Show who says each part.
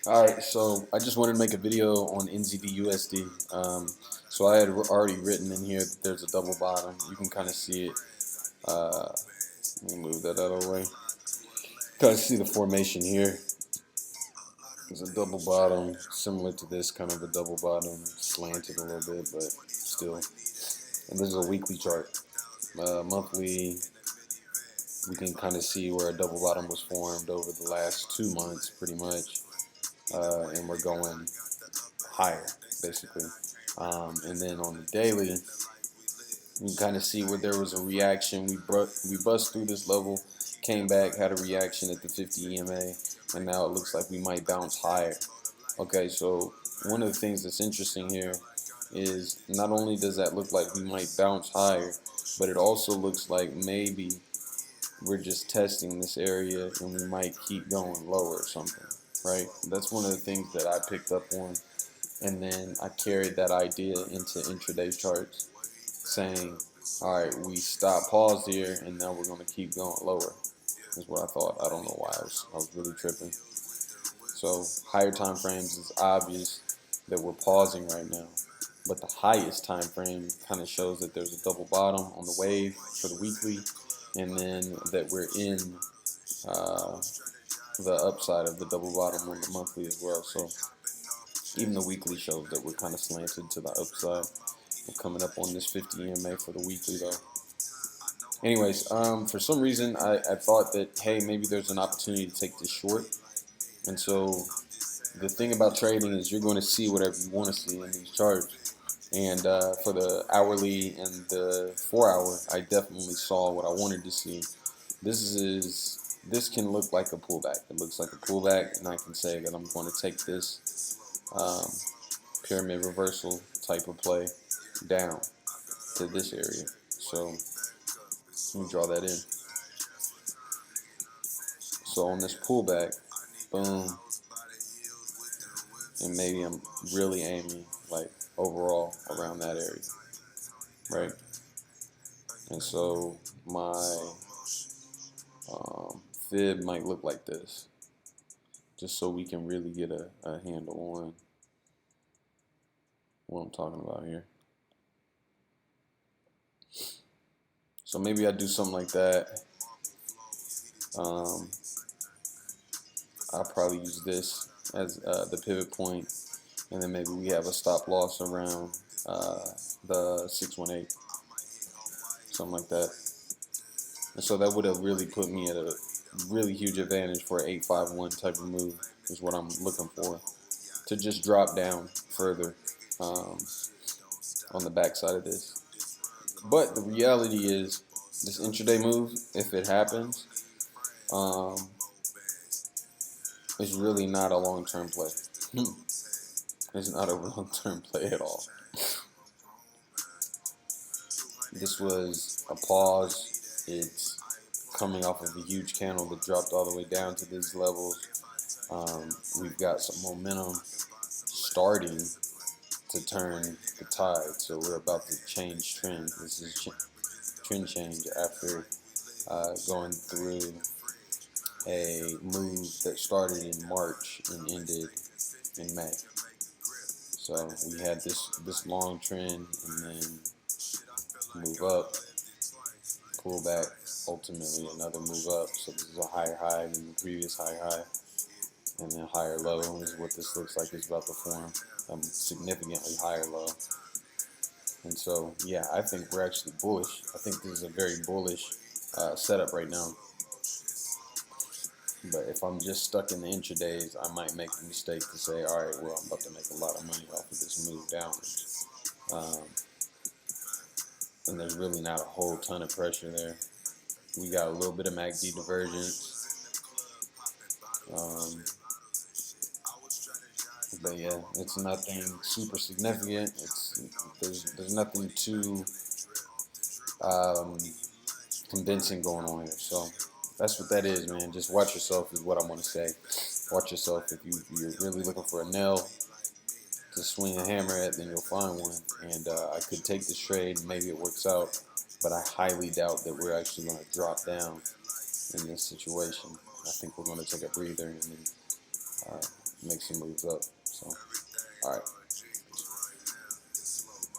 Speaker 1: Alright, so I just wanted to make a video on NZD USD. So I had already written in here that there's a double bottom. You can kind of see it. Let me move that out of the way. Kind of see the formation here. There's a double bottom, similar to this, kind of a double bottom, slanted a little bit, but still. And this is a weekly chart. Monthly, we can kind of see where a double bottom was formed over the last 2 months, pretty much. And we're going higher, basically. And then on the daily, you can kind of see where there was a reaction. We bust through this level, came back, had a reaction at the 50 EMA, and now it looks like we might bounce higher. Okay, so one of the things that's interesting here is not only does that look like we might bounce higher, but it also looks like maybe we're just testing this area and we might keep going lower or something, right? That's one of the things that I picked up on, and then I carried that idea into intraday charts, saying, all right, we stop, pause here, and now we're going to keep going lower, is what I thought. I don't know why I was really tripping. So higher time frames, is obvious that we're pausing right now, but the highest time frame kind of shows that there's a double bottom on the wave for the weekly, and then that we're in the upside of the double bottom on the monthly as well. So even the weekly shows that we're kind of slanted to the upside. We're coming up on this 50 EMA for the weekly though. Anyways, for some reason I thought that, hey, maybe there's an opportunity to take this short. And so the thing about trading is you're going to see whatever you want to see in these charts. And for the hourly and the 4 hour, I definitely saw what I wanted to see. This can look like a pullback. It looks like a pullback, and I can say that I'm going to take this pyramid reversal type of play down to this area. So let me draw that in. So on this pullback, boom, and maybe I'm really aiming like overall around that area, right? And so my fib might look like this, just so we can really get a handle on what I'm talking about here. So maybe I do something like that. I'll probably use this as the pivot point, and then maybe we have a stop loss around the 618, something like that. And so that would have really put me at a really huge advantage for an 851 type of move, is what I'm looking for, to just drop down further on the backside of this. But the reality is, this intraday move, if it happens, is really not a long-term play. It's not a long-term play at all. This was a pause. It's coming off of a huge candle that dropped all the way down to these levels. We've got some momentum starting to turn the tide, so we're about to change trend. This is trend change after going through a move that started in March and ended in May. So we had this long trend and then move up, pull back, ultimately another move up. So this is a higher high than the previous high, and then higher low is what this looks like is about to form. Significantly higher low. And so, yeah, I think we're actually bullish. I think this is a very bullish setup right now. But if I'm just stuck in the intradays, I might make the mistake to say, all right, well, I'm about to make a lot of money off of this move downwards. And there's really not a whole ton of pressure there. We got a little bit of MACD divergence. But yeah, it's nothing super significant. There's nothing too convincing going on here. So that's what that is, man. Just watch yourself is what I want to say. Watch yourself. If you're really looking for a nail to swing a hammer at, then you'll find one. And I could take this trade, maybe it works out, but I highly doubt that we're actually going to drop down in this situation. I think we're going to take a breather and then make some moves up. So, all right.